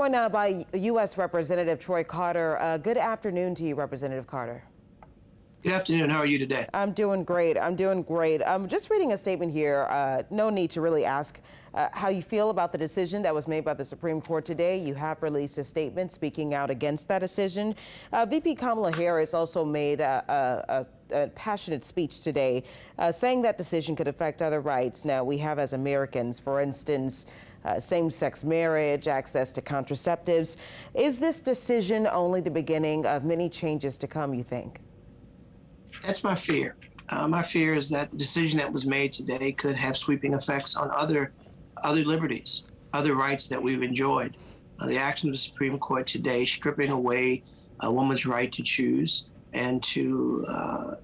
Joined now by U.S. Representative Troy Carter. Good afternoon to you, Representative Carter. Good afternoon. How are you today? I'm doing great. I'm just reading a statement here. No need to really ask how you feel about the decision that was made by the Supreme Court today. You have released a statement speaking out against that decision. VP Kamala Harris also made a passionate speech today saying that decision could affect other rights now we have as Americans. For instance, same-sex marriage, access to contraceptives. Is this decision only the beginning of many changes to come, you think? That's my fear. My fear is that the decision that was made today could have sweeping effects on other liberties, other rights that we've enjoyed. The action of the Supreme Court today, stripping away a woman's right to choose and to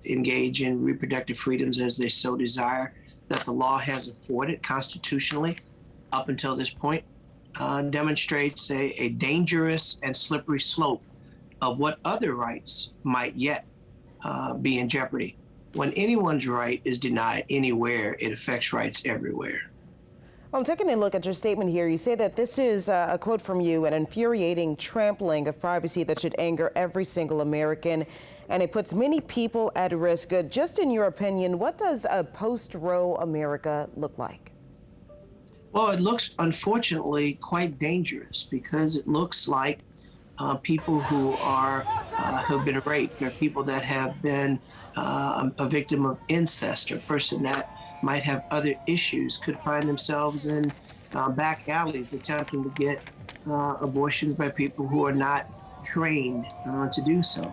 engage in reproductive freedoms as they so desire, that the law has afforded constitutionally up until this point, demonstrates a dangerous and slippery slope of what other rights might yet be in jeopardy. When anyone's right is denied anywhere, it affects rights everywhere. Well, I'm taking a look at your statement here. You say that this is a quote from you, an infuriating trampling of privacy that should anger every single American, and it puts many people at risk. Just in your opinion, what does a post-Roe America look like? Well, it looks, unfortunately, quite dangerous because it looks like people who have been raped, or people that have been a victim of incest, or a person that might have other issues could find themselves in back alleys attempting to get abortions by people who are not trained to do so.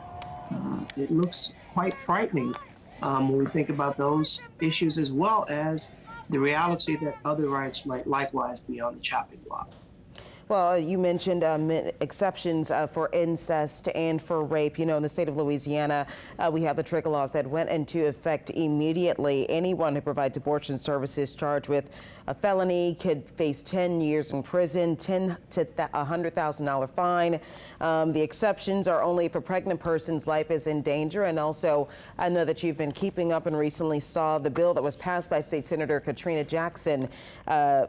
It looks quite frightening when we think about those issues, as well as the reality that other rights might likewise be on the chopping block. Well, you mentioned exceptions for incest and for rape. You know, in the state of Louisiana, we have the trigger laws that went into effect immediately. Anyone who provides abortion services charged with a felony could face 10 years in prison, $10,000 to $100,000 fine. The exceptions are only if a pregnant person's life is in danger. And also, I know that you've been keeping up and recently saw the bill that was passed by State Senator Katrina Jackson,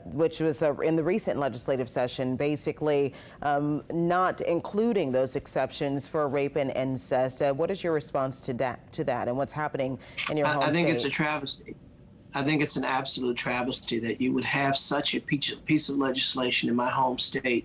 which was in the recent legislative session, basically not including those exceptions for rape and incest. What is your response to that and what's happening in your home state? I think it's a travesty. I think it's an absolute travesty that you would have such a piece of legislation in my home state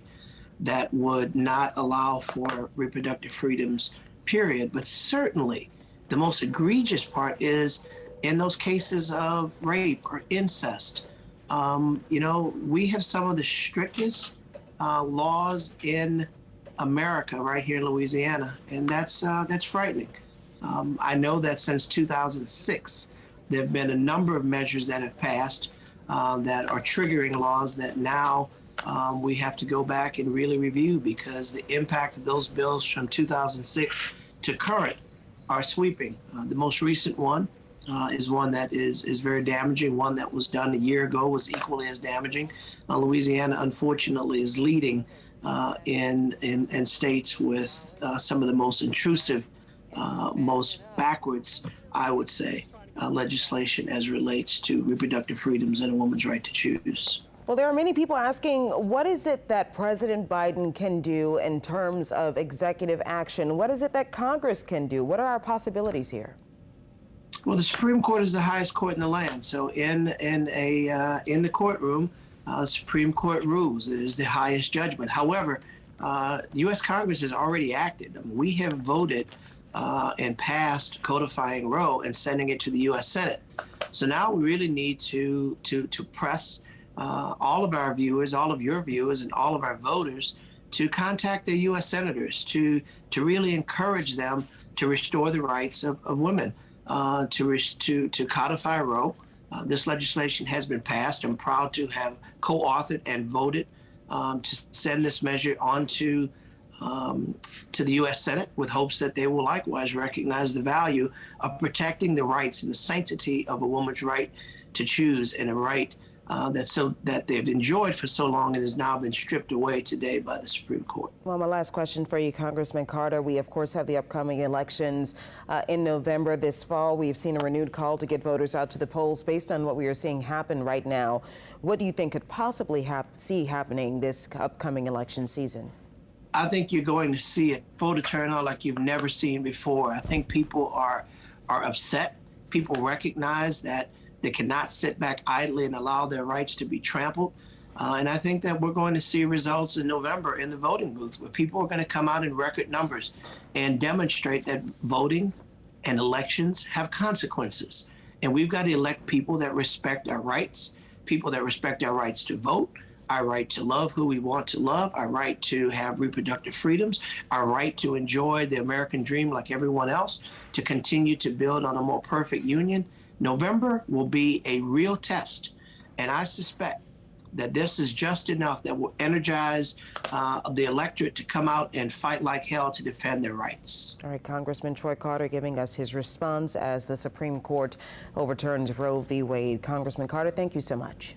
that would not allow for reproductive freedoms, period. But certainly the most egregious part is in those cases of rape or incest. You know, we have some of the strictest laws in America right here in Louisiana, and that's frightening. I know that since 2006, there have been a number of measures that have passed that are triggering laws that now we have to go back and really review, because the impact of those bills from 2006 to current are sweeping. The most recent one is one that is very damaging. One that was done a year ago was equally as damaging. Louisiana, unfortunately, is leading in states with some of the most intrusive, most backwards, I would say, legislation as relates to reproductive freedoms and a woman's right to choose. Well, there are many people asking, what is it that President Biden can do in terms of executive action? What is it that Congress can do? What are our possibilities here? Well, the Supreme Court is the highest court in the land. So in the courtroom, Supreme Court rules. It is the highest judgment. However, the U.S. Congress has already acted. I mean, we have voted and passed codifying Roe and sending it to the U.S. Senate. So now we really need to press all of our viewers, all of your viewers, and all of our voters to contact their U.S. senators to really encourage them to restore the rights of women, to codify Roe. This legislation has been passed. I'm proud to have co-authored and voted to send this measure on to the U.S. Senate, with hopes that they will likewise recognize the value of protecting the rights and the sanctity of a woman's right to choose, and a right that they've enjoyed for so long and has now been stripped away today by the Supreme Court. Well, my last question for you, Congressman Carter. We, of course, have the upcoming elections in November this fall. We've seen a renewed call to get voters out to the polls based on what we are seeing happen right now. What do you think could possibly see happening this upcoming election season? I think you're going to see a voter turnout like you've never seen before. I think people are upset. People recognize that they cannot sit back idly and allow their rights to be trampled. And I think that we're going to see results in November in the voting booth where people are going to come out in record numbers and demonstrate that voting and elections have consequences. And we've got to elect people that respect our rights, people that respect our rights to vote, our right to love who we want to love, our right to have reproductive freedoms, our right to enjoy the American dream like everyone else, to continue to build on a more perfect union. November will be a real test. And I suspect that this is just enough that will energize the electorate to come out and fight like hell to defend their rights. All right, Congressman Troy Carter giving us his response as the Supreme Court overturns Roe v. Wade. Congressman Carter, thank you so much.